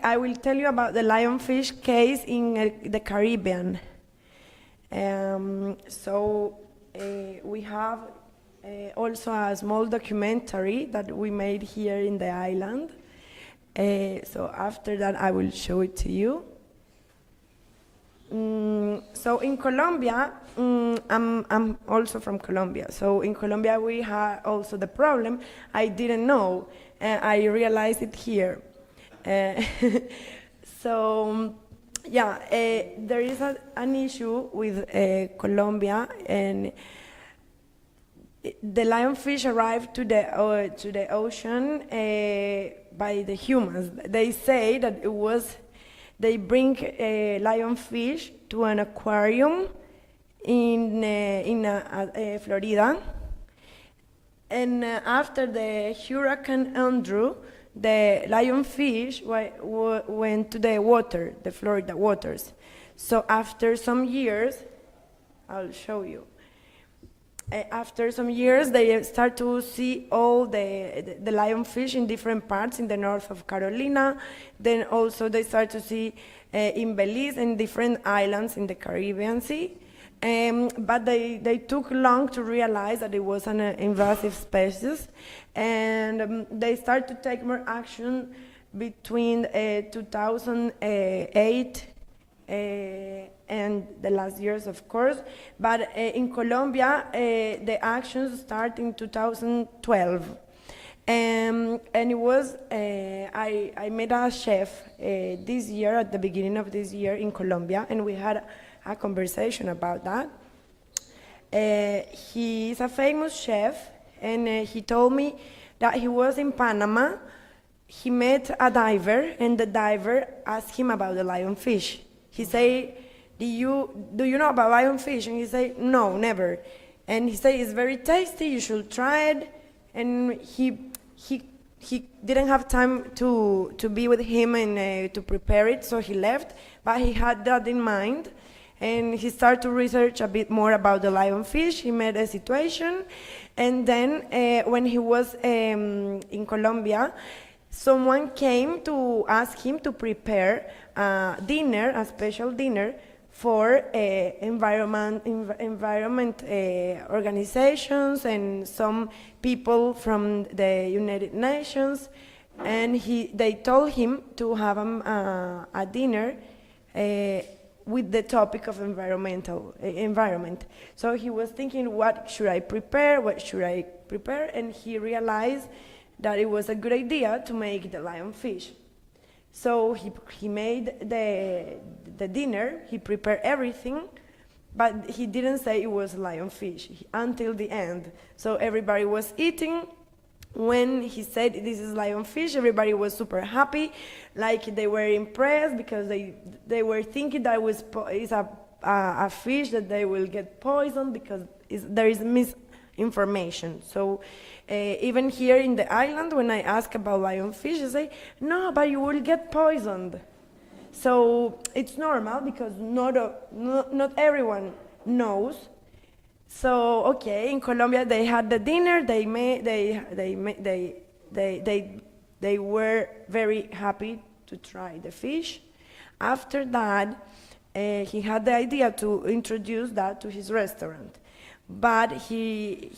I will tell you about the lionfish case in the Caribbean. We have also a small documentary that we made here in the island. So after that, I will show it to you. So in Colombia, I'm also from Colombia. So in Colombia, we had also the problem. I didn't know, and I realized it here. There is an issue with Colombia, and the lionfish arrived to the ocean by the humans. They say that they bring lionfish to an aquarium in Florida, and after the Hurricane Andrew, the lionfish went to the water, the Florida waters. So after some years, I'll show you. After some years, they start to see all the lionfish in different parts in the north of Carolina. Then also they start to see in Belize and different islands in the Caribbean Sea. But they took long to realize that it was an invasive species. And they start to take more action between 2008 and the last years, of course, but in Colombia, the actions start in 2012. And it was, I met a chef this year, at the beginning of this year in Colombia, and we had a conversation about that. He is a famous chef, and he told me that he was in Panama. He met a diver, and the diver asked him about the lionfish. He said, do you know about lionfish? And he said, no, never. And he said, it's very tasty, you should try it. And he didn't have time to be with him and to prepare it, so he left. But he had that in mind. And he started to research a bit more about the lionfish. He met a situation. And then when he was in Colombia, someone came to ask him to prepare a dinner, a special dinner, for environment organizations and some people from the United Nations. And they told him to have a dinner with the topic of environment. So he was thinking, what should I prepare? And he realized that it was a good idea to make the lionfish. So he made the dinner, he prepared everything, but he didn't say it was lionfish until the end. So everybody was eating. When he said this is lionfish, everybody was super happy, like they were impressed because they were thinking that it's a fish that they will get poisoned because there is misinformation. So even here in the island, when I ask about lionfish, they say, no, but you will get poisoned. So it's normal because not everyone knows. So okay, in Colombia they had the dinner. They were very happy to try the fish. After that, he had the idea to introduce that to his restaurant. But he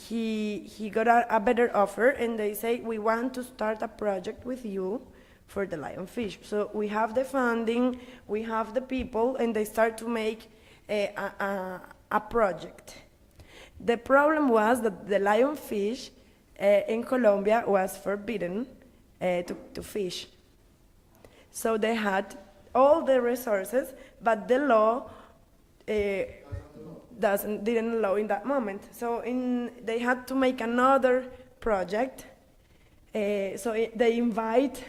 got a better offer, and they say, we want to start a project with you for the lionfish. So we have the funding, we have the people, and they start to make a project. The problem was that the lionfish in Colombia was forbidden to fish. So they had all the resources, but the law didn't allow in that moment. So they had to make another project. They invite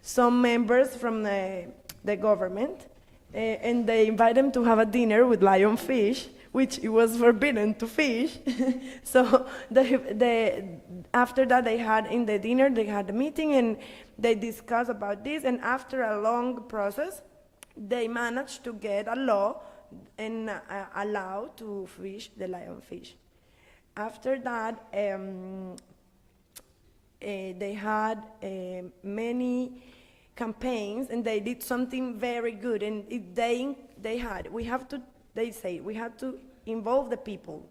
some members from the government, and they invite them to have a dinner with lionfish, which it was forbidden to fish. So after that, they had in the dinner, they had a meeting, and they discussed about this. And after a long process, they managed to get a law and allow to fish the lionfish. After that, they had many campaigns, and they did something very good. And they say we had to involve the people.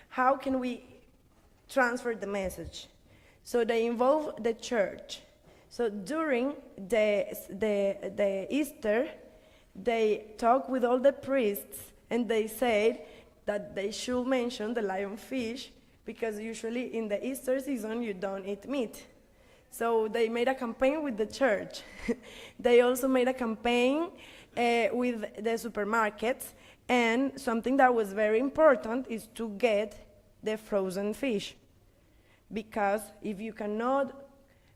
How can we transfer the message? So they involve the church. So during the Easter, they talked with all the priests, and they said that they should mention the lionfish, because usually in the Easter season you don't eat meat. So they made a campaign with the church. They also made a campaign with the supermarkets, and something that was very important is to get the frozen fish. Because if you cannot,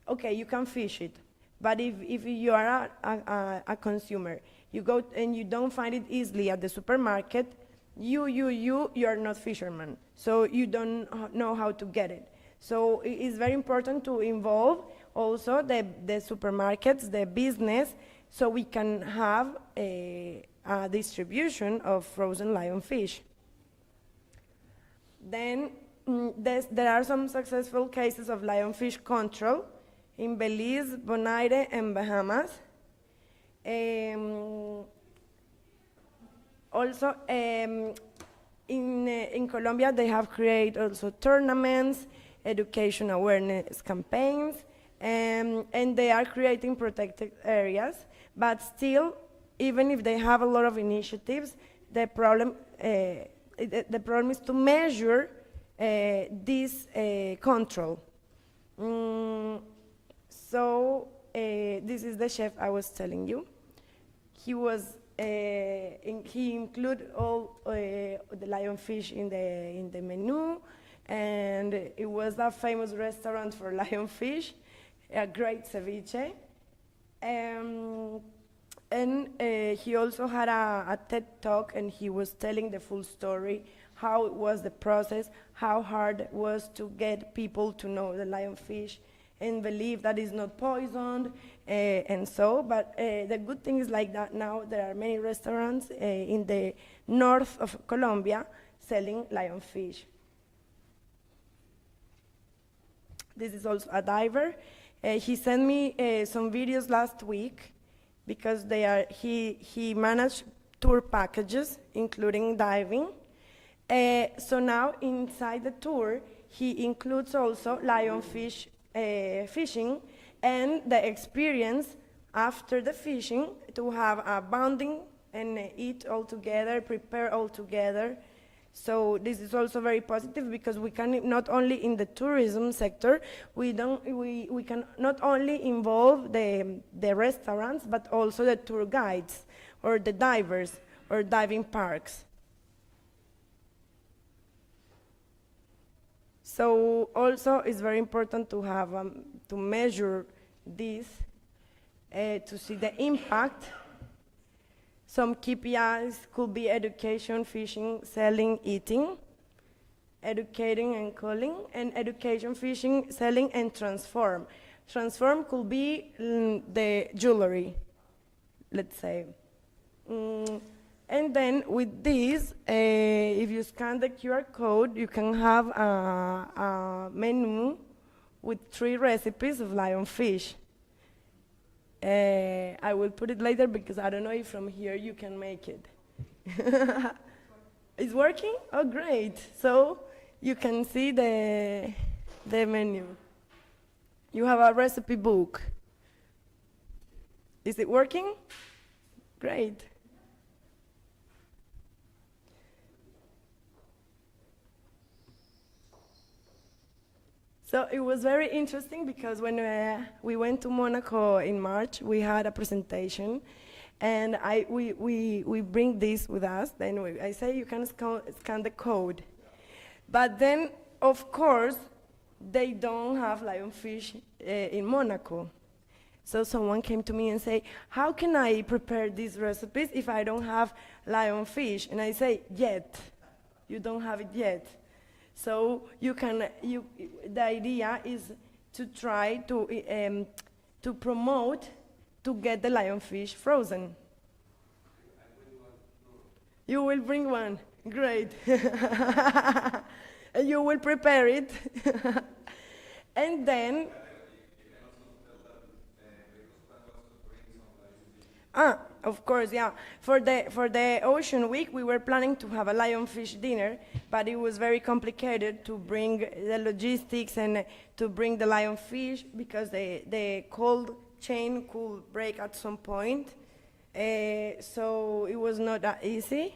okay, you can fish it, but if you are a consumer, you go and you don't find it easily at the supermarket, you are not fisherman, so you don't know how to get it. So it is very important to involve also the supermarkets, the business, so we can have a distribution of frozen lionfish. Then there are some successful cases of lionfish control in Belize, Bonaire, and Bahamas. Also, in Colombia, they have created also tournaments, education awareness campaigns, and they are creating protected areas. But still, even if they have a lot of initiatives, the problem is to measure this control. So this is the chef I was telling you. He included all the lionfish in the menu, and it was a famous restaurant for lionfish, a great ceviche. And he also had a TED talk, and he was telling the full story, how it was the process, how hard it was to get people to know the lionfish and believe that it's not poisoned, and so. But the good thing is like that now there are many restaurants in the north of Colombia selling lionfish. This is also a diver. He sent me some videos last week, because he managed tour packages, including diving. So now inside the tour, he includes also lionfish fishing, and the experience after the fishing to have a bonding and eat all together, prepare all together. So this is also very positive, because we can not only in the tourism sector, we can not only involve the restaurants, but also the tour guides or the divers or diving parks. So also it's very important to have to measure this to see the impact. Some KPIs could be education, fishing, selling, eating, educating and calling, and education, fishing, selling, and transform. Transform could be the jewelry, let's say. And then with this, if you scan the QR code, you can have a menu with 3 recipes of lionfish. I will put it later, because I don't know if from here you can make it. It's working? Oh, great. So you can see the menu. You have a recipe book. Is it working? Great. So it was very interesting, because when we went to Monaco in March, we had a presentation, and we bring this with us. Then I say you can scan the code. But then, of course, they don't have lionfish in Monaco. So someone came to me and say, how can I prepare these recipes if I don't have lionfish? And I say, yet. You don't have it yet. So the idea is to try to promote to get the lionfish frozen. You will bring one. Great. And you will prepare it. And then Of course, yeah. For the Ocean Week, we were planning to have a lionfish dinner, but it was very complicated to bring the logistics and to bring the lionfish because the cold chain could break at some point. So it was not that easy.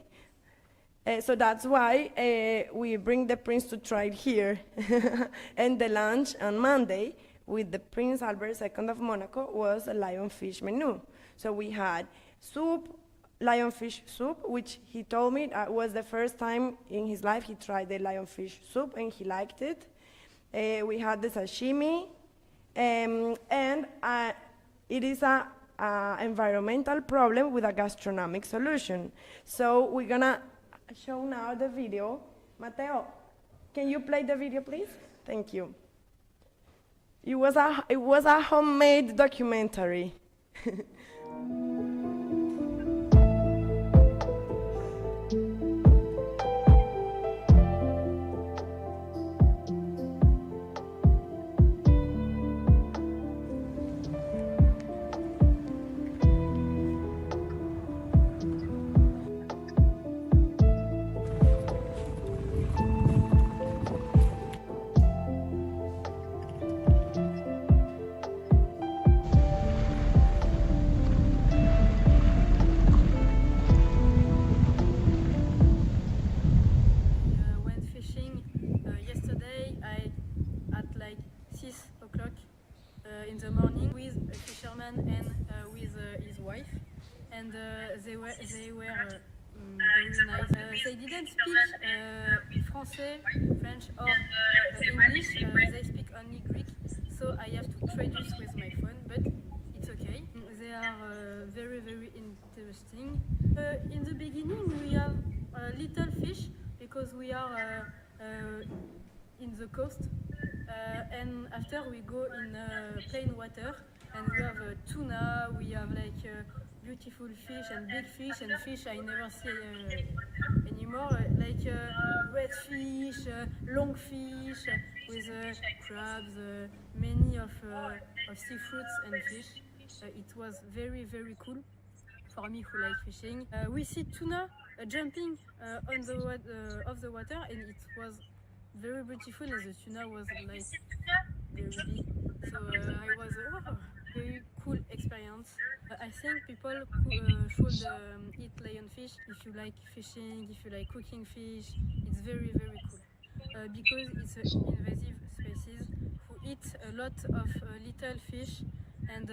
So that's why we bring the prince to try it here. And the lunch on Monday with the Prince Albert II of Monaco was a lionfish menu. So we had soup, lionfish soup, which he told me was the first time in his life he tried the lionfish soup and he liked it. We had the sashimi, and it is a environmental problem with a gastronomic solution. So we're gonna show now the video. Mateo, can you play the video, please? Thank you. It was a homemade documentary. In the morning with a fisherman and with his wife, and they were very nice. They didn't speak Français, French or English. They speak only Greek, so I have to traduce with my phone, but it's okay. They are very interesting. In the beginning we have little fish because we are in the coast. And after we go in plain water and we have tuna, we have like beautiful fish and big fish and fish I never see anymore, like red fish, long fish with crabs, many of seafoods and fish. It was very cool for me who like fishing. We see tuna jumping on the off the water, and it was very beautiful, and the tuna was like very big. So I was very cool experience. I think people should eat lionfish if you like fishing, if you like cooking fish. It's very cool because it's an invasive species who eat a lot of little fish, and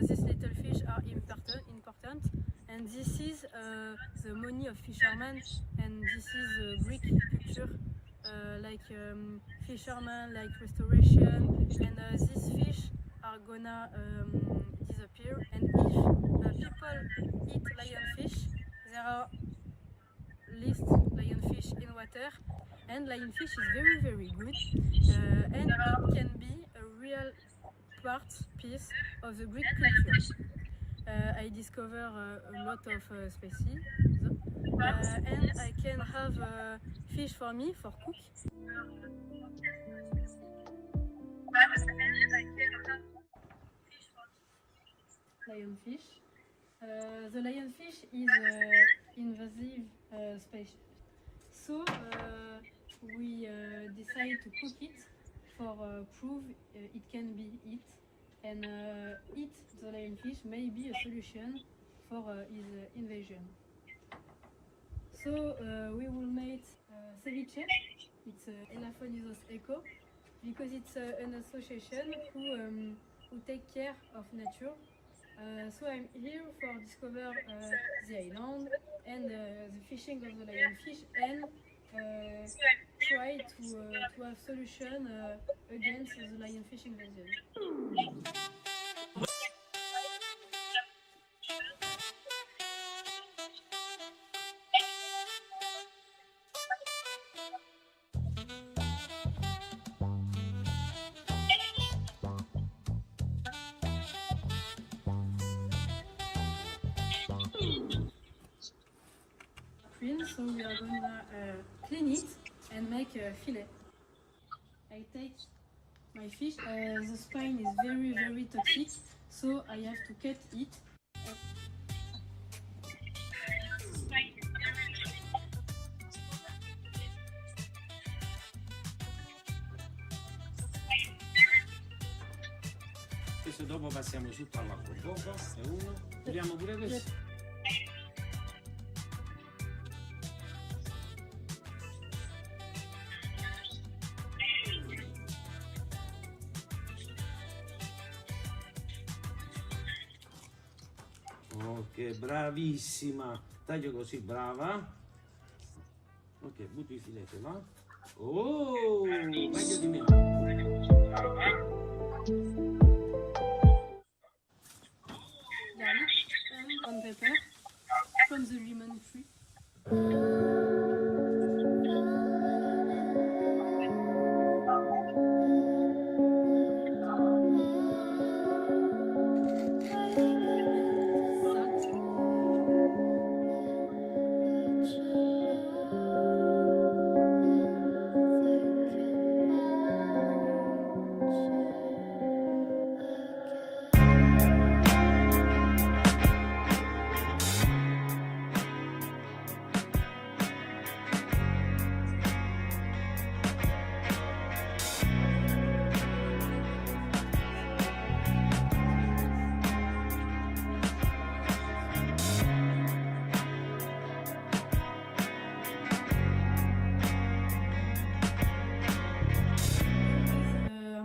these little fish are important. And this is the money of fishermen, and this is Greek culture. Like fishermen, like restoration, and these fish are gonna disappear. And if people eat lionfish, there are least lionfish in water, and lionfish is very good, and it can be a real piece of the Greek culture. I discover a lot of species, and I can have fish for me for cook. Lionfish. The lionfish is invasive species, so we decide to cook it for prove it can be eat, and eat the lionfish may be a solution for his invasion. So we will make ceviche. It's Elaphonisos Eco because it's an association who take care of nature. So I'm here for discover the island and the fishing of the lionfish, and try to have solution against the lionfish invasion. So we are gonna clean it and make a fillet. I take my fish. The spine is very toxic, so I have to cut it. questo dopo passiamo sotto all'acqua. Poco, è uno. Togliamo pure questo. Ok, bravissima. Taglio così, brava. Ok, butto il filetto, va? Oh, meglio di me. Garlic and pepper from the lemon tree.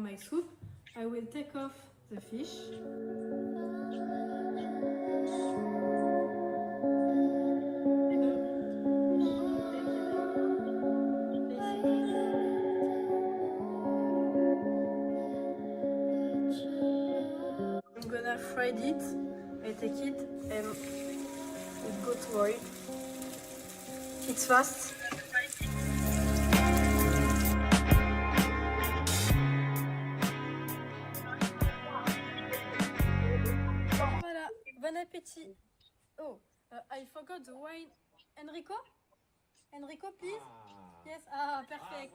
My soup, I will take off the fish. I'm gonna fry it. I take it and it go to oil. It's fast. Voilà, bon appétit. Oh, I forgot the wine. Enrico? Enrico, please? Yes, perfect. I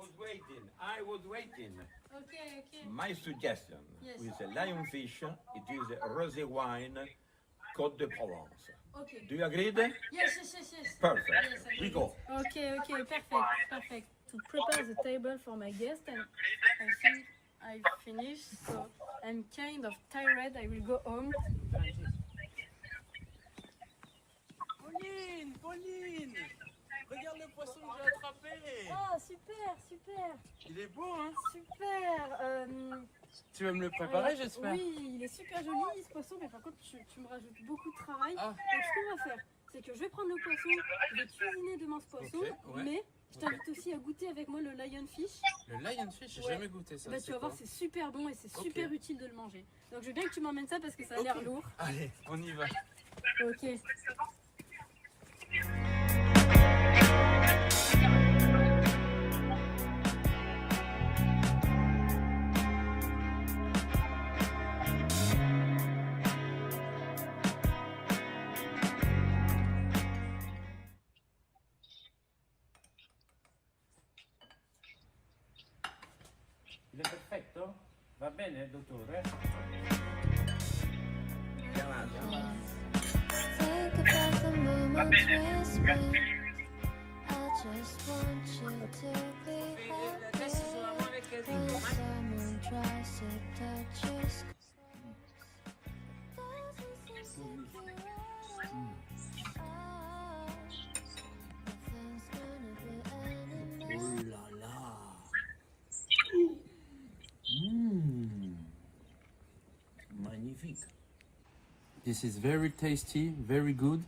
was waiting. Okay, okay. My suggestion Yes. with the lionfish, it is a rosé wine, Côte de Provence. Okay. Do you agree? Yes. Perfect. Yes, I We get go. it. Okay, perfect. To prepare the table for my guest, and I think I finished, so I'm kind of tired. I will go home. Pauline, regarde le poisson que j'ai attrapé. Ah, super. Il est beau, hein? Super. Tu vas me le préparer, j'espère? Oui, il est super joli ce poisson, mais par contre tu me rajoutes beaucoup de travail. Ah. Donc ce qu'on va faire, c'est que je vais prendre le poisson, je vais cuisiner demain ce poisson, Ok, ouais. mais je t'invite aussi à goûter avec moi le lionfish. Le lionfish, j'ai Ouais. jamais goûté ça. Bah, tu vas voir, c'est super bon et c'est Ok. super utile de le manger. Donc je veux bien que tu m'emmènes ça parce que ça a l'air lourd. Allez, on y va. Ok. Il è perfetto? Va bene, dottore? Think about the moments we spent. I just want you to be happy. When someone tries to touch your skin, doesn't seem to be right. Nothing's gonna be any Oh là là! Magnifique! This is very tasty, very good,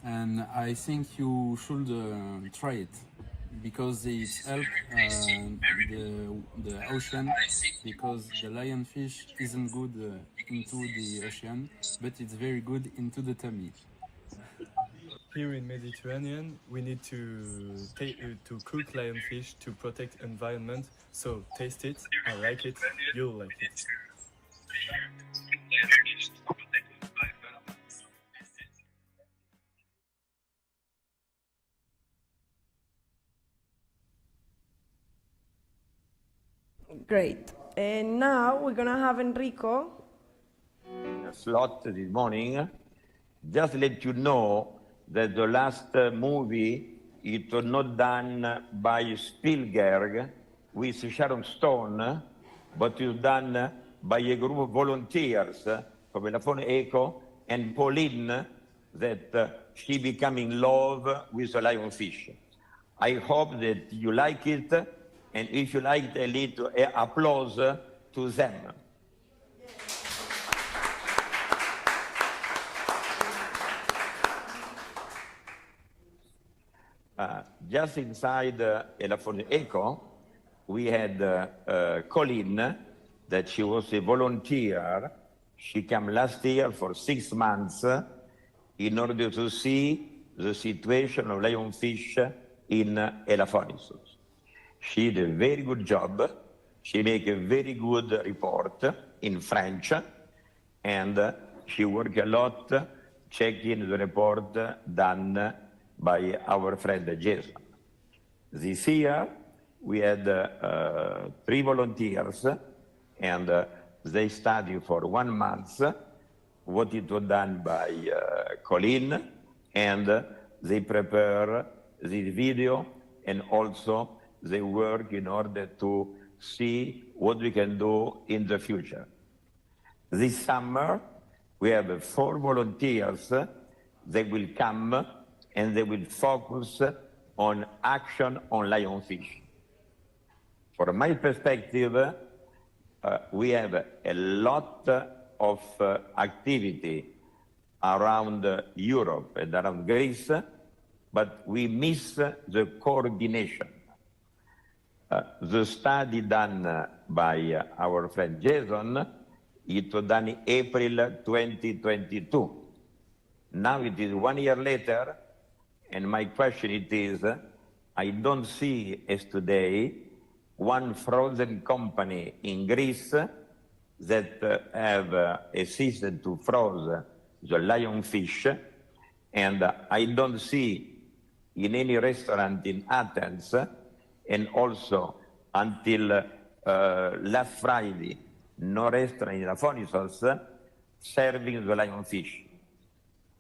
and I think you should try it because it helps the ocean, because the lionfish isn't good into the ocean, but it's very good into the tummy. Here in Mediterranean, we need to cook lionfish to protect environment. So taste it. I like it. You'll like it. Great. And now we're gonna have Enrico. Slot this morning. Just let you know that the last movie, it was not done by Spielberg with Sharon Stone, but it was done by a group of volunteers from Elafone Eco and Pauline that she became in love with the lionfish. I hope that you like it, and if you like it, a little applause to them. Just inside Elafone Eco, we had Colleen, that she was a volunteer. She came last year for 6 months in order to see the situation of lionfish in Elafonisus. She did a very good job. She made a very good report in French, and she worked a lot checking the report done by our friend Jason. This year, we had 3 volunteers, and they studied for 1 month what it was done by Colleen, and they prepare this video, and also they work in order to see what we can do in the future. This summer, we have 4 volunteers. They will come and they will focus on action on lionfish. From my perspective, we have a lot of activity around Europe and around Greece, but we miss the coordination. The study done by our friend Jason, it was done in April 2022. Now it is 1 year later, and my question it is, I don't see as today one frozen company in Greece that have a system to freeze the lionfish, and I don't see in any restaurant in Athens, and also until last Friday, no restaurant in Elafonisos serving the lionfish.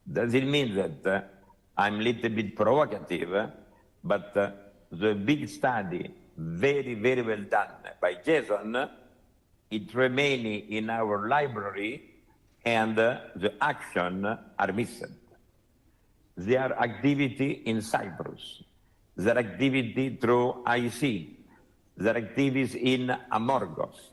Does it mean that I'm a little bit provocative, but the big study, very, very well done by Jason, it remains in our library, and the action are missing. There activity in Cyprus, there activity through IC, there activities in Amorgos,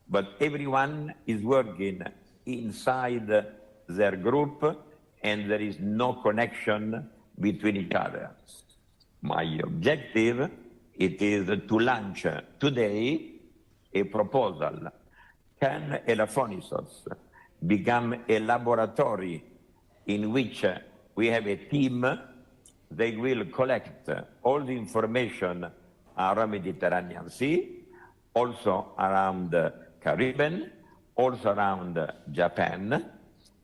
but everyone is working inside their group, and there is no connection between each other. My objective, it is to launch today a proposal. Can Elafonisos become a laboratory in which we have a team? They will collect all the information around Mediterranean Sea, also around Caribbean, also around Japan,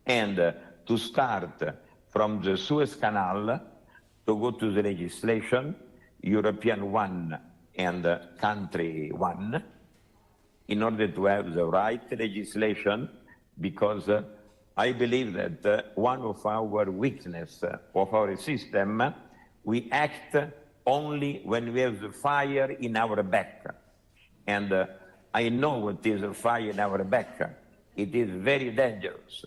and to start from the Suez Canal to go to the legislation, European one and country one, in order to have the right legislation, because I believe that one of our weaknesses of our system, we act only when we have the fire in our back. And I know what is a fire in our back. It is very dangerous.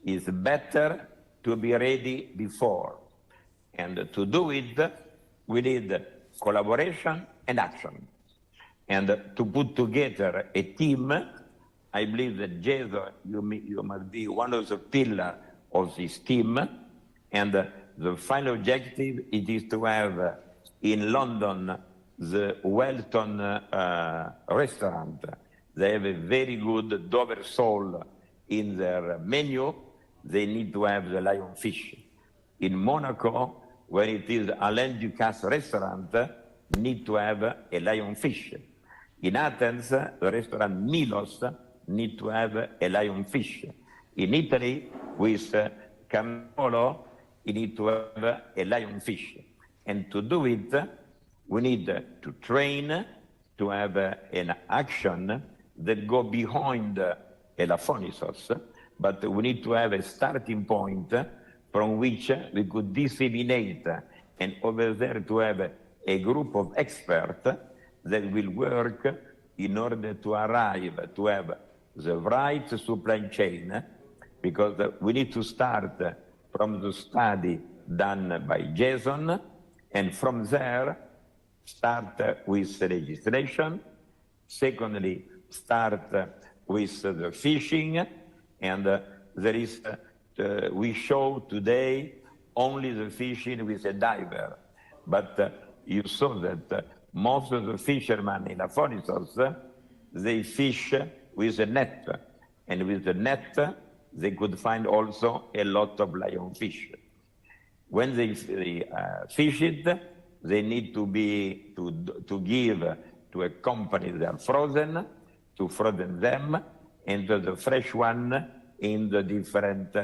It's better to be ready before. And to do it, we need collaboration and action. And to put together a team, I believe that Jason, you must be one of the pillars of this team. And the final objective, it is to have in London the Wellton restaurant. They have a very good Dover sole in their menu. They need to have the lionfish. In Monaco, where it is Alain Ducasse restaurant, need to have a lionfish. In Athens, the restaurant Milos need to have a lionfish. In Italy, with Campolo, you need to have a lionfish. And to do it, we need to train, to have an action that go behind Elafonisos, but we need to have a starting point from which we could disseminate, and over there to have a group of experts that will work in order to arrive to have the right supply chain, because we need to start from the study done by Jason, and from there start with legislation. Secondly, start with the fishing, and there is, we show today only the fishing with a diver, but you saw that most of the fishermen in Aphrodisios, they fish with a net, and with the net they could find also a lot of lionfish. When they fish it, they need to give to a company that are frozen, to frozen them, and the fresh one in the different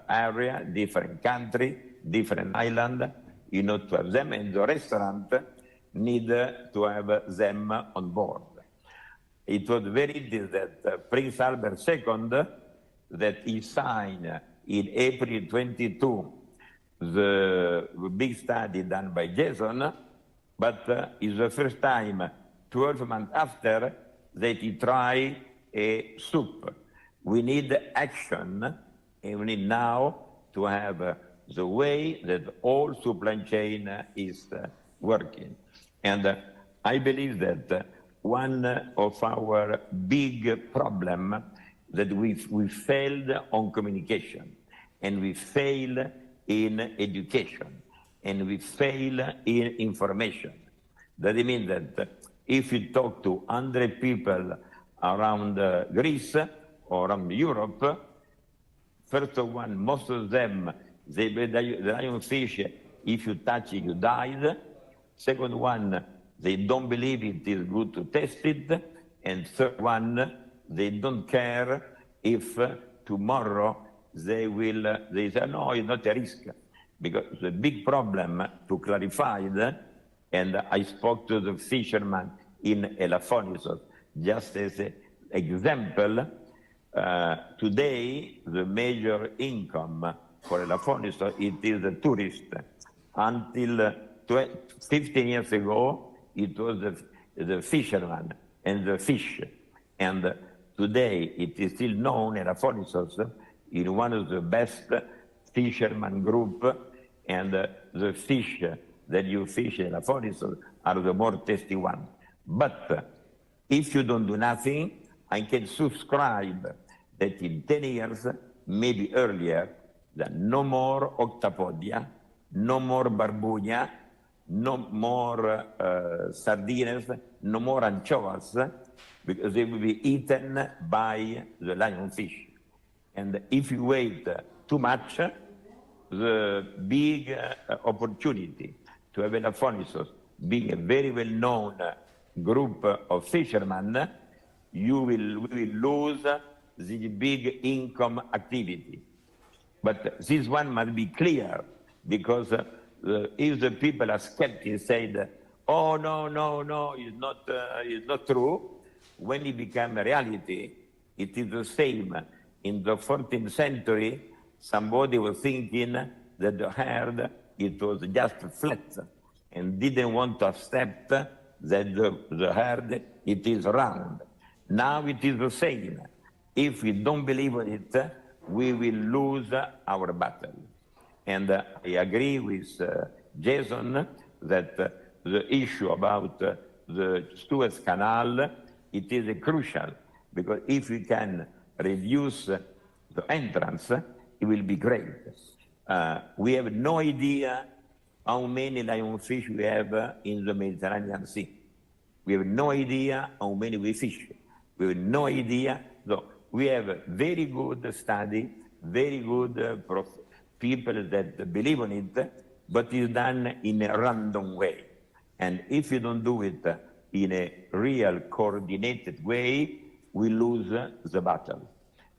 area, different country, different island, you know, to have them, and the restaurant need to have them on board. It was very interesting that Prince Albert II, that he signed in April 22 the big study done by Jason, but it's the first time 12 months after that he tried a soup. We need action, and we need now to have the way that all supply chain is working. And I believe that one of our big problem that we failed on communication, and we failed in education, and we fail in information. That means that if you talk to 100 people around Greece or around Europe, first of one, most of them, the lionfish, if you touch it, you died. Second one, they don't believe it is good to test it. And third one, they don't care if tomorrow they say, no, it's not a risk. Because the big problem, to clarify that, and I spoke to the fisherman in Elafonisos, just as an example, today the major income for Elafonisos, it is the tourist. Until 15 years ago, it was the fisherman and the fish. And today it is still known, Elafonisos is one of the best fisherman group, and the fish that you fish in Elafonisos are the more tasty one. But if you don't do nothing, I can subscribe that in 10 years, maybe earlier, that no more octopodia, no more barbuña, no more sardines, no more anchovies, because they will be eaten by the lionfish. And if you wait too much, the big opportunity to have Elafonisos being a very well-known group of fishermen, we will lose the big income activity. But this one must be clear, because if the people are skeptics, say, oh, no, it's not true, when it becomes a reality, it is the same. In the 14th century, somebody was thinking that the herd, it was just flat, and didn't want to accept that the herd, it is round. Now it is the same. If we don't believe in it, we will lose our battle. And I agree with Jason that the issue about the Suez Canal, it is crucial, because if we can reduce the entrance, it will be great. We have no idea how many lionfish we have in the Mediterranean Sea. We have no idea how many we fish. We have no idea. So we have a very good study, very good people that believe in it, but it's done in a random way. And if you don't do it in a real coordinated way, we lose the battle.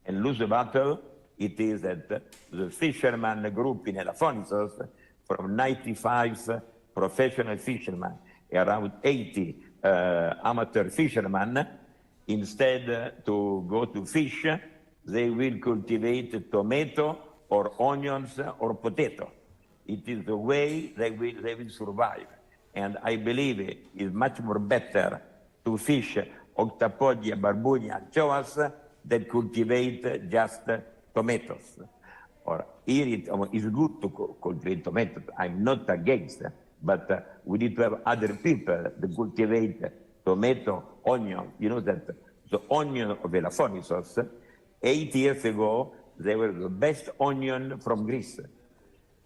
And lose the battle, it is that the fisherman group in Elafonisos, from 95 professional fishermen, around 80 amateur fishermen, instead to go to fish, they will cultivate tomato or onions or potato. It is the way they will survive. And I believe it is much more better to fish octapodi, barbuни, anchoas that cultivate just tomatoes. Or here it's good to cultivate tomatoes. I'm not against, but we need to have other people that cultivate tomato, onion. You know that the onion of Elaphonisos, 8 years ago, they were the best onion from Greece.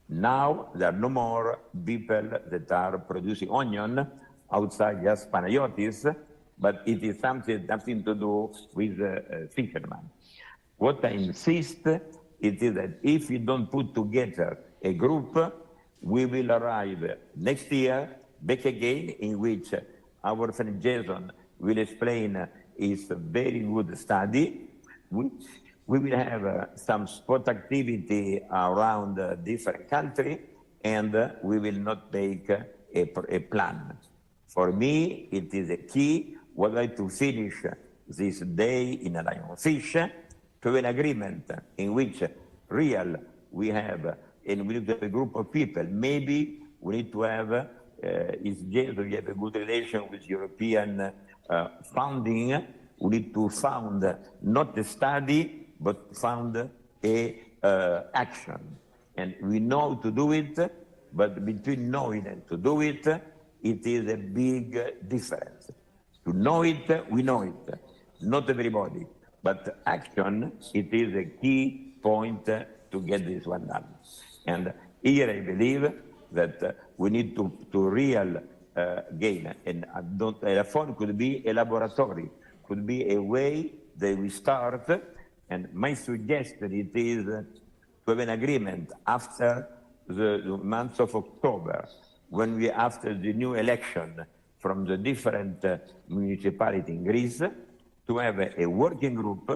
Now there are no more people that are producing onion outside just Panayotis, but it is nothing to do with fishermen. What I insist is that if we don't put together a group, we will arrive next year back again, in which our friend Jason will explain his very good study. We will have some sport activity around different countries, and we will not make a plan. For me, it is a key. Would like to finish this day in a lionfish to an agreement in which we have, and we need to have a group of people. Maybe we need to have, we have a good relation with European funding. We need to found not a study, but found a action. And we know to do it, but between knowing and to do it, it is a big difference. To know it, we know it. Not everybody. But action, it is a key point to get this one done. And here I believe that we need to real gain. And a phone could be a laboratory, could be a way that we start. And my suggestion it is to have an agreement after the month of October, when we, after the new election from the different municipalities in Greece, to have a working group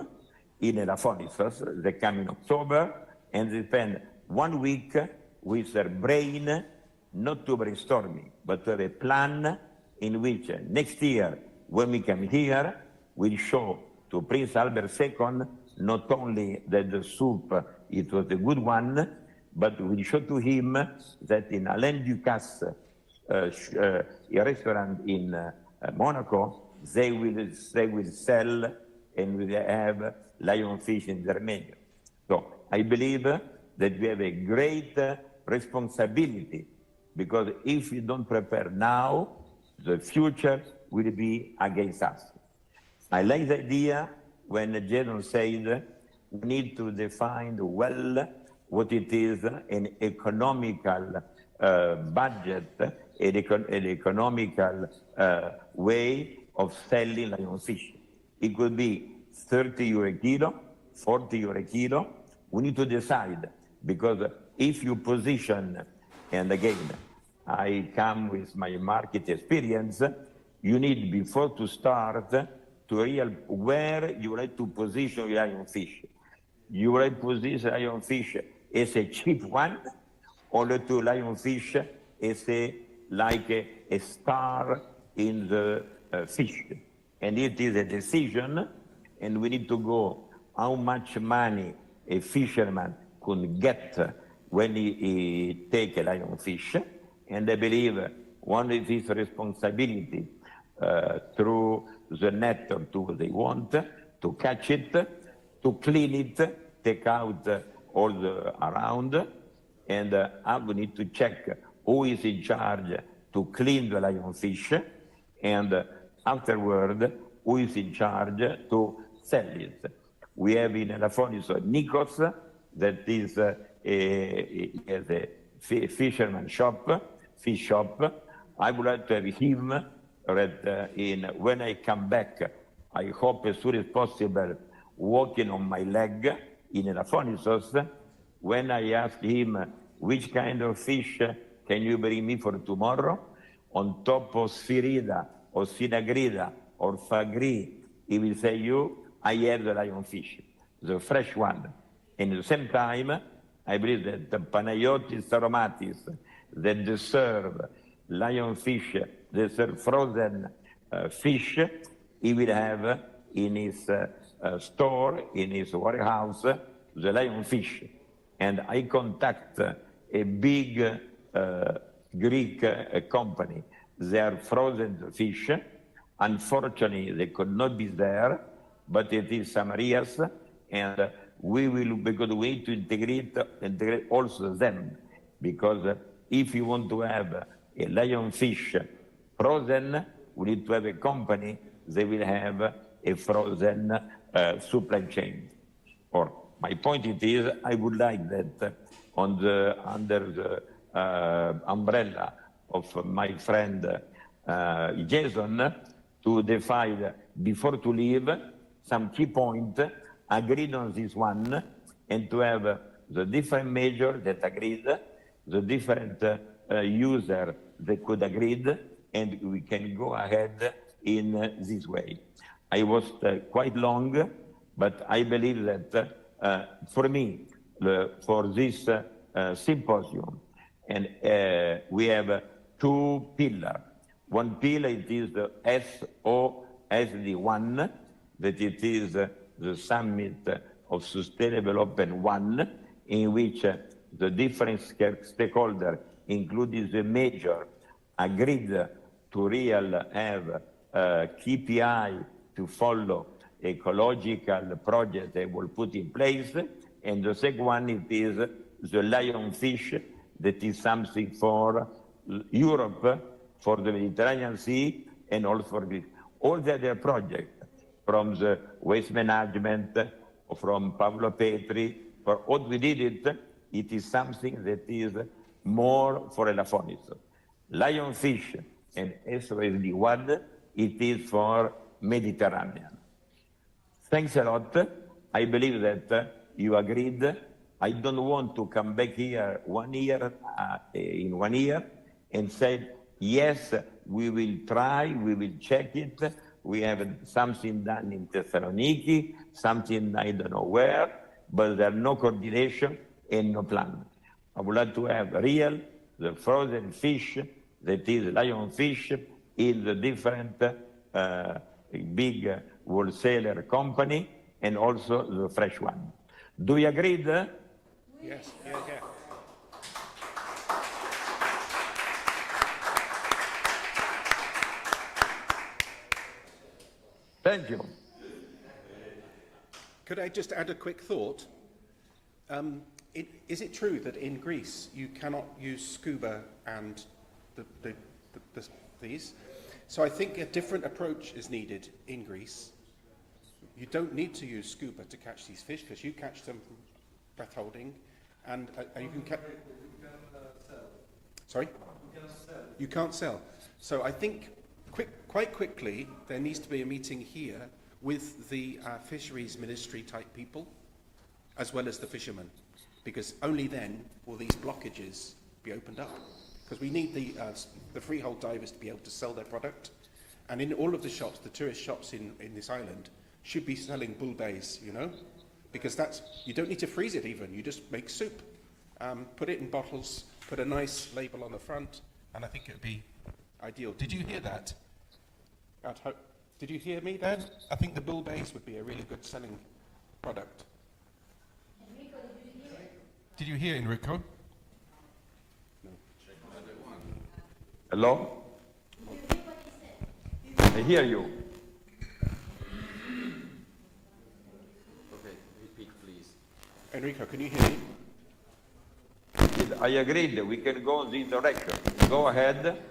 in Elaphonisos that come in October, and they spend 1 week with their brain, not to brainstorming, but to have a plan in which next year, when we come here, we'll show to Prince Albert II not only that the soup, it was a good one, but we'll show to him that in Alain Ducasse, a restaurant in Monaco, they will sell and will have lionfish in their menu. So I believe that we have a great responsibility, because if we don't prepare now, the future will be against us. I like the idea when Jason said we need to define well what it is an economical budget, an economical way of selling lionfish. It could be 30 euro a kilo, 40 euro a kilo. We need to decide, because if you position, and again, I come with my market experience, you need, before to start, to real where you like to position your lionfish. You like to position lionfish as a cheap one, or to lionfish as a star in the fish. And it is a decision, and we need to go how much money a fisherman could get when he take a lionfish. And I believe one of his responsibility through the net or to they want to catch it, to clean it, take out all the around, and we need to check who is in charge to clean the lionfish, and afterward who is in charge to sell it. We have in Elaphonisos Nikos, that is a fisherman shop, fish shop. I would like to have him when I come back, I hope as soon as possible, walking on my leg in Elaphonisos. When I ask him, which kind of fish can you bring me for tomorrow? On top of Sphyrida or Sinagrida or Fagri, he will say I have the lionfish, the fresh one. And at the same time, I believe that the Panayotis aromatis that deserve lionfish, they serve frozen fish, he will have in his store, in his warehouse, the lionfish. And I contact a big Greek company. They are frozen fish. Unfortunately, they could not be there, but it is some areas, and we will, because we need to integrate also them, because if you want to have a lionfish frozen, we need to have a company that will have a frozen supply chain. Or my point it is, I would like that under the umbrella of my friend Jason, to define before to leave some key point, agreed on this one, and to have the different measures that agreed, the different user that could agreed, and we can go ahead in this way. I was quite long, but I believe that for me, for this symposium, and we have two pillars. One pillar, it is the SOSD1, that it is the Summit of Sustainable Development 1, in which the different stakeholders, including the major, agreed to real have KPI to follow ecological project they will put in place. And the second one, it is the lionfish, that is something for Europe, for the Mediterranean Sea, and also for Greece. All the other projects, from the waste management, from Pablo Petri, for what we did it is something that is more for Elafonis. Lionfish and SOSD1, it is for Mediterranean. Thanks a lot. I believe that you agreed. I don't want to come back here in 1 year and say, yes, we will try, we will check it. We have something done in Thessaloniki, something I don't know where, but there's no coordination and no plan. I would like to have the frozen fish, that is lionfish, in the different big wholesaler company, and also the fresh one. Do you agree? Yes, yeah. Thank you. Could I just add a quick thought? Is it true that in Greece you cannot use scuba and these? So I think a different approach is needed in Greece. You don't need to use scuba to catch these fish, because you catch them from breath holding, and you can catch. Sorry? You can't sell. So I think quite quickly there needs to be a meeting here with the fisheries ministry type people, as well as the fishermen, because only then will these blockages be opened up. Because we need the freehold divers to be able to sell their product, and in all of the shops, the tourist shops in this island should be selling bouillabaisse, because you don't need to freeze it even, you just make soup, put it in bottles, put a nice label on the front, and I think it would be ideal. Did you hear that? Did you hear me then? I think the bouillabaisse would be a really good selling product. Enrico, did you hear Enrico? No. Hello? I hear you. Okay, repeat please. Enrico, can you hear me? I agreed, we can go in this direction. Go ahead,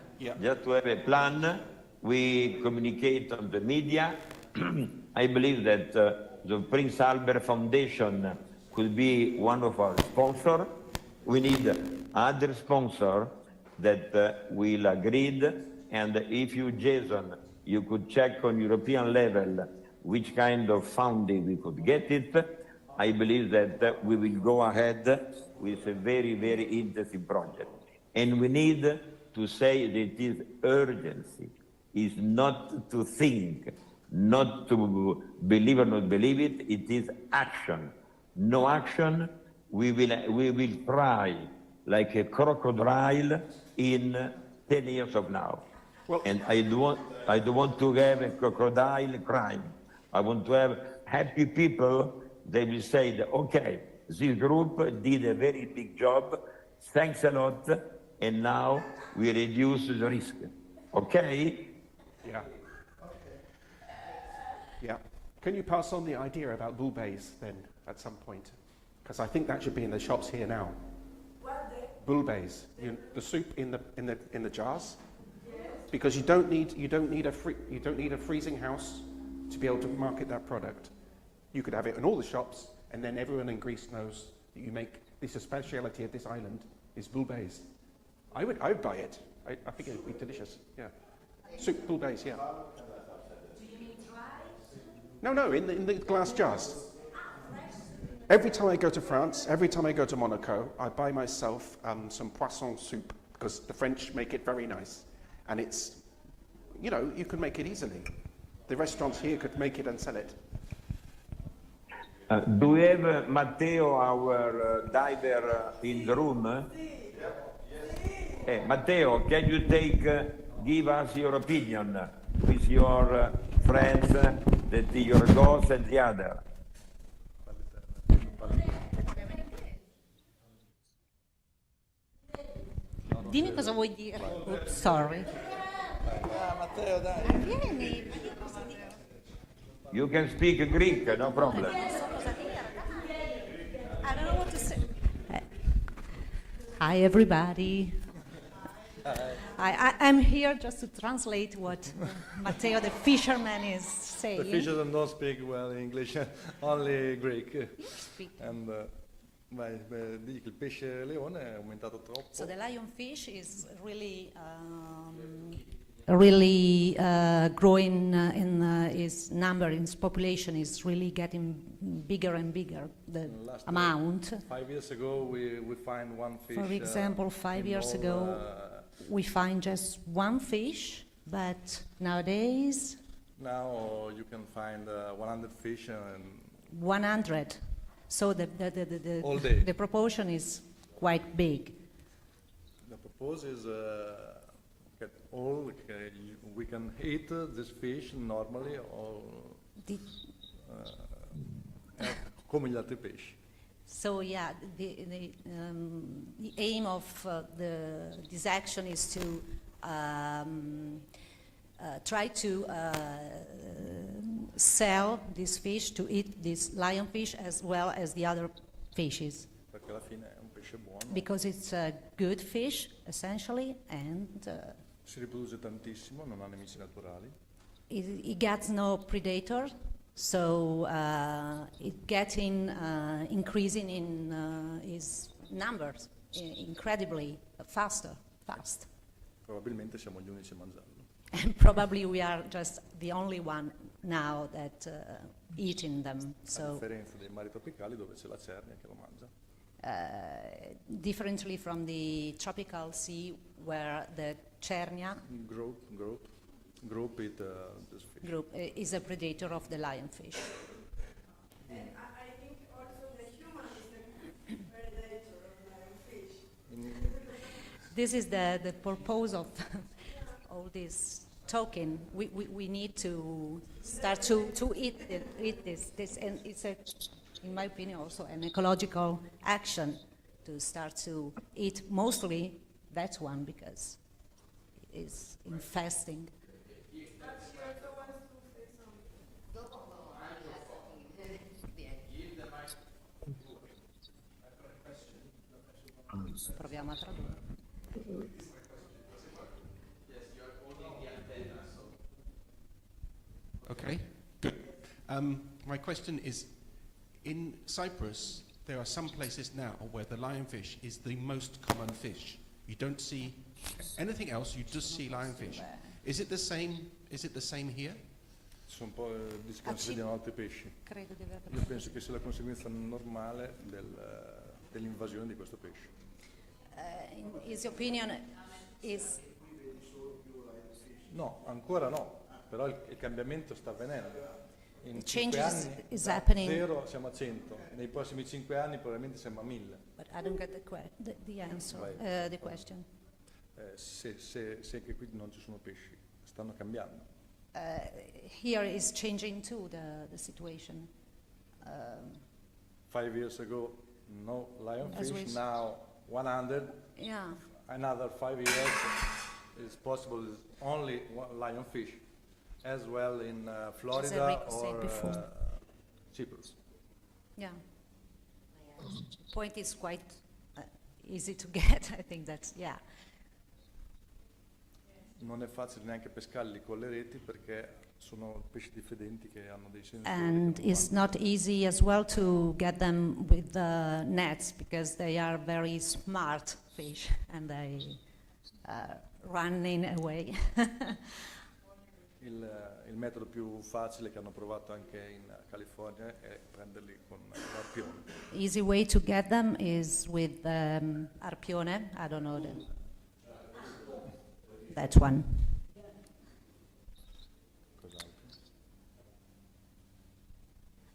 just to have a plan. We communicate on the media. I believe that the Prince Albert Foundation could be one of our sponsors. We need other sponsor that will agree. And if you, Jason, you could check on European level which kind of funding we could get it, I believe that we will go ahead with a very, very interesting project. And we need to say that it is urgency. Is not to think, not to believe or not believe it, it is action. No action, we will cry like a crocodile in 10 years of now. Well, and I don't want to have a crocodile crying. I want to have happy people. They will say that, okay, this group did a very big job, thanks a lot, and now we reduce the risk. Okay? Yeah. Yeah. Can you pass on the idea about bouillabaisse then at some point? Because I think that should be in the shops here now. Bouillabaisse, the soup in the jars. Because you don't need a freezing house to be able to market that product. You could have it in all the shops, and then everyone in Greece knows that you make this a speciality of this island is bouillabaisse. I would buy it. I think it would be delicious. Yeah, soup bouillabaisse. Yeah. Do you mean dry? No, in the glass jars. Every time I go to France, every time I go to Monaco, I buy myself some poisson soup because the French make it very nice. And it's, you can make it easily. The restaurants here could make it and sell it. Do we have Matteo, our diver, in the room? Hey, Matteo, can you give us your opinion with your friends, your ghost and the other? Dimmi cosa vuoi dire. Oops, sorry. Matteo, dai. Vieni. You can speak Greek, no problem. I don't know what to say. Hi, everybody. I'm here just to translate what Matteo, the fisherman, is saying. The fishermen don't speak well English, only Greek. And dici che il pesce leone è aumentato troppo. So the lionfish is really growing in its number, its population is really getting bigger and bigger, the amount. 5 years ago we find one fish. For example, 5 years ago we find just one fish, but nowadays now you can find 100 fish and 100. So all day. the proportion is quite big. The purpose is that we can eat this fish normally or come gli altri pesci. So yeah, the aim of this action is to try to sell this fish, to eat this lionfish as well as the other fishes. Perché alla fine è un pesce buono. Because it's a good fish, essentially, and Si riproduce tantissimo, non ha nemici naturali. it gets no predator, so it getting increasing in its numbers incredibly fast. Probabilmente siamo gli unici a mangiarlo. And probably we are just the only one now that eating them. A So differenza dei mari tropicali dove c'è la cernia che lo mangia. differently from the tropical sea where the Chernia Group eat this fish. group is a predator of the lionfish. And I think also the human is a predator of lionfish. This is the purpose of all this talking. We need to start to eat this, and it's in my opinion also an ecological action to start to eat mostly that one because it is infesting. Proviamo a tradurre. Okay, good. My question is, in Cyprus, there are some places now where the lionfish is the most common fish. You don't see anything else, you just see lionfish. Is it the same? Is it the same here? Ci sono un po' di che non si vedono altri pesci. Credo di aver Io penso che sia la conseguenza normale dell'invasione di questo pesce. in his opinion is No, ancora no, però il cambiamento sta avvenendo. In Change 5 is- anni is da happening. 0 siamo a 100, nei prossimi 5 anni probabilmente siamo a 1000. but I don't get the answer, Right. the question. Se che qui non ci sono pesci, stanno cambiando. Here is changing too the situation. 5 years ago, no As we lionfish, s- now 100, Yeah, another 5 years is possible only one lionfish. as well in Florida Enrico said or before. Cyprus. Yeah. Point is quite easy to get. I think that's, yeah. Non è facile neanche pescarli con le reti perché sono pesci diffidenti che hanno dei sensori. And che non it's fanno- not easy as well to get them with the nets because they are very smart fish and they run away. Il metodo più facile che hanno provato anche in California è prenderli con l'arpione. Easy way to get them is with arpione. I don't know that one. Cos'altro?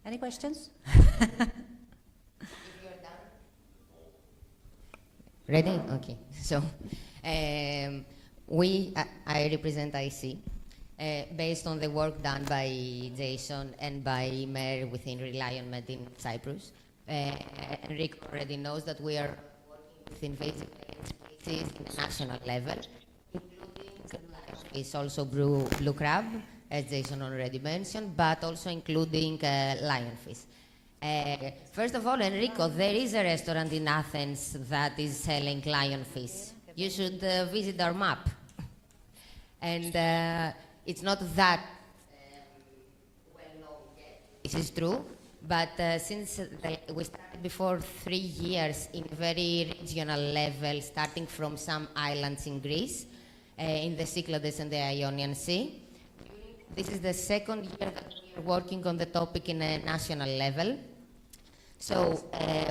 Any questions? Ready? Okay. So, I represent IC, based on the work done by Jason and by Mary within Reliant in Cyprus. Enrico already knows that we are working with invasive species in the national level, is also blue crab, as Jason already mentioned, but also including lionfish. First of all, Enrico, there is a restaurant in Athens that is selling lionfish. You should visit our map. And it's not that well known yet. This is true, but since we started before 3 years in very regional level, starting from some islands in Greece, in the Cyclades and the Ionian Sea. This is the second year that we are working on the topic in a national level. So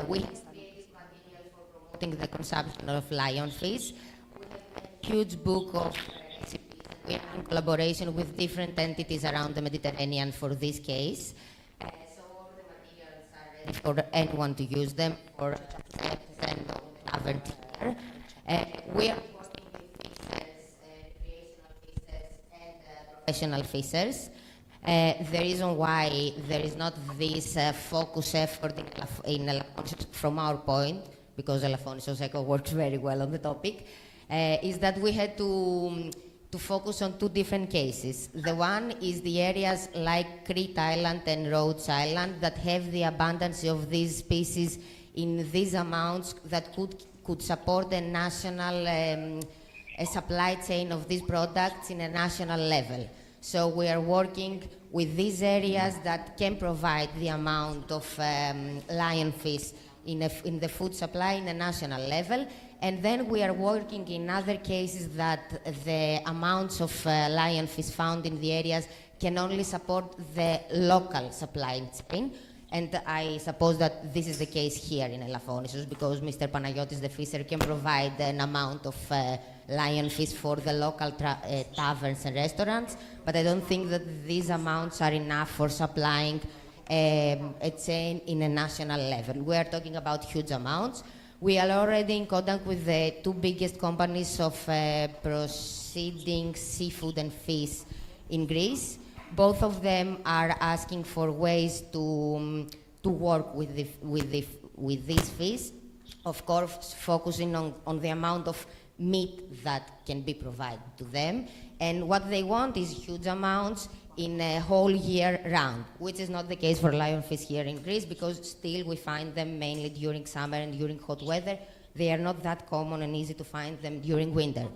we have created material for promoting the consumption of lionfish. We have a huge book of recipes. We are in collaboration with different entities around the Mediterranean for this case. So all the materials are ready for anyone to use them or send on covered here. We are working with fishers, recreational fishers and professional fishers. The reason why there is not this focus effort in Elafonisos from our point, because Elafonisos Eco works very well on the topic, is that we had to focus on two different cases. The one is the areas like Crete Island and Rhodes Island that have the abundance of these species in these amounts that could support a national a supply chain of these products in a national level. So we are working with these areas that can provide the amount of lionfish in the food supply in a national level. And then we are working in other cases that the amounts of lionfish found in the areas can only support the local supply chain. And I suppose that this is the case here in Elafonisos because Mr. Panagiotis, the fisher, can provide an amount of lionfish for the local taverns and restaurants, but I don't think that these amounts are enough for supplying a chain in a national level. We are talking about huge amounts. We are already in contact with the two biggest companies of proceeding seafood and fish in Greece. Both of them are asking for ways to work with these fish, of course focusing on the amount of meat that can be provided to them. And what they want is huge amounts in a whole year round, which is not the case for lionfish here in Greece because still we find them mainly during summer and during hot weather. They are not that common and easy to find them during winter.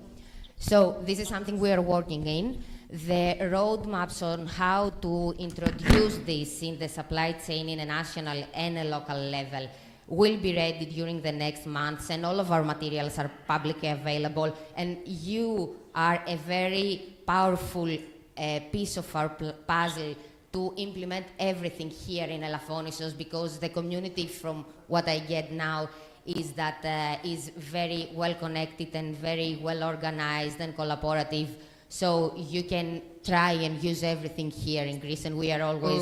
So this is something we are working in. The roadmaps on how to introduce this in the supply chain in a national and a local level will be ready during the next months, and all of our materials are publicly available. And you are a very powerful piece of our puzzle to implement everything here in Elafonisos, because the community, from what I get now, is that is very well connected and very well organized and collaborative. So you can try and use everything here in Greece, and we are always,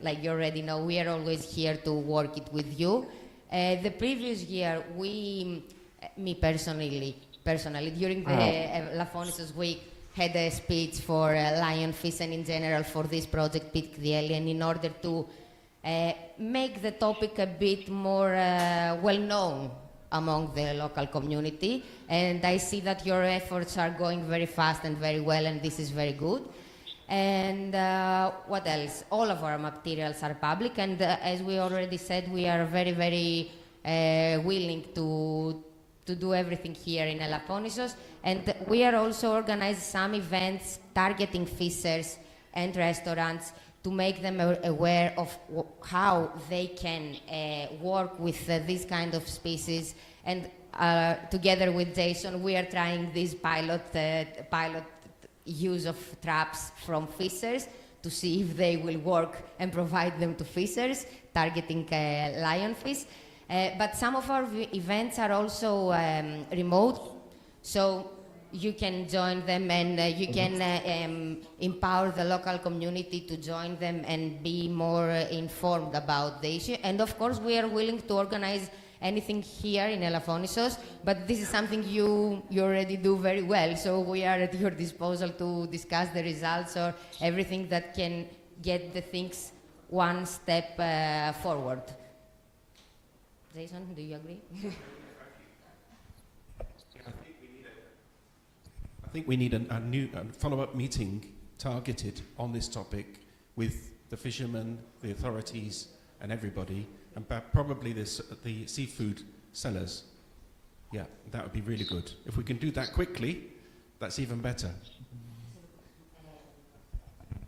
like you already know, we are always here to work it with you. The previous year, me personally, during the Elafonisos week, had a speech for lionfish and in general for this project, Pick the Alien, in order to make the topic a bit more well-known among the local community. And I see that your efforts are going very fast and very well, and this is very good. And what else? All of our materials are public, and as we already said, we are very, very willing to do everything here in Elafonisos. And we are also organizing some events targeting fishers and restaurants to make them aware of how they can work with these kind of species. And together with Jason, we are trying this pilot use of traps from fishers to see if they will work and provide them to fishers, targeting lionfish. But some of our events are also remote, so you can join them, and you can empower the local community to join them and be more informed about the issue. And of course, we are willing to organize anything here in Elafonisos, but this is something you already do very well, so we are at your disposal to discuss the results or everything that can get the things one step forward. Jason, do you agree? I think we need a new follow-up meeting targeted on this topic with the fishermen, the authorities, and everybody, and probably the seafood sellers. Yeah, that would be really good. If we can do that quickly, that's even better.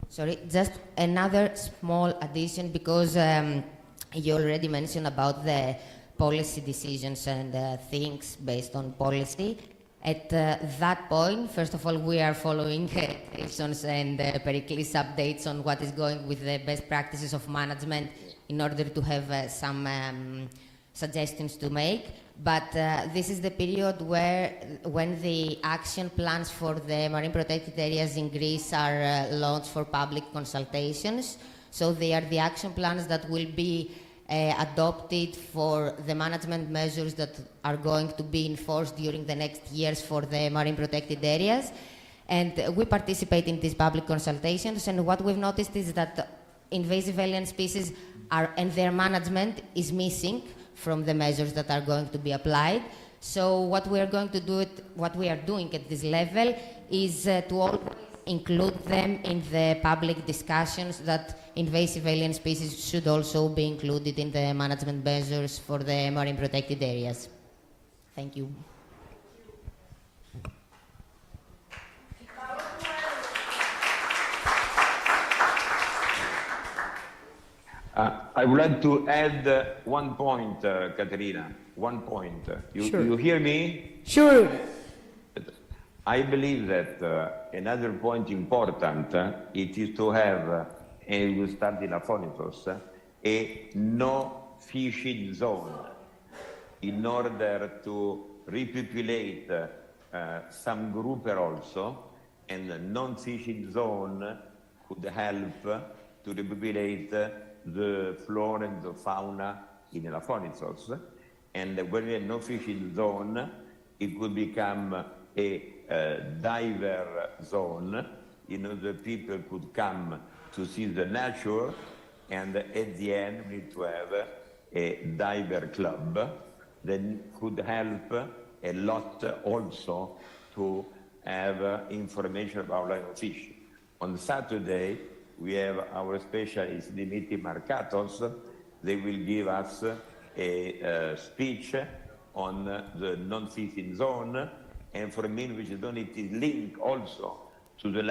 Sorry, just another small addition, because you already mentioned about the policy decisions and things based on policy. At that point, first of all, we are following Jason's and Pericles updates on what is going with the best practices of management in order to have some suggestions to make. But this is the period when the action plans for the marine protected areas in Greece are launched for public consultations. So they are the action plans that will be adopted for the management measures that are going to be enforced during the next years for the marine protected areas. And we participate in these public consultations, and what we've noticed is that invasive alien species and their management is missing from the measures that are going to be applied. So what we are going to do, what we are doing at this level, is to always include them in the public discussions that invasive alien species should also be included in the management measures for the marine protected areas. Thank you. I would like to add one point, Katerina. One point. Sure. You hear me? Sure. I believe that another point important it is to have, and we start in Elafonisos, a no fishing zone in order to repopulate some grouper also, and a non-fishing zone could help to repopulate the flora and the fauna in Elafonisos. And when we have no fishing zone, it could become a diver zone, the people could come to see the nature, and at the end we need to have a diver club that could help a lot also to have information about lionfish. On Saturday, we have our specialist, Dimitri Markatos. They will give us a speech on the non-fishing zone, and for me, which is going to link also to the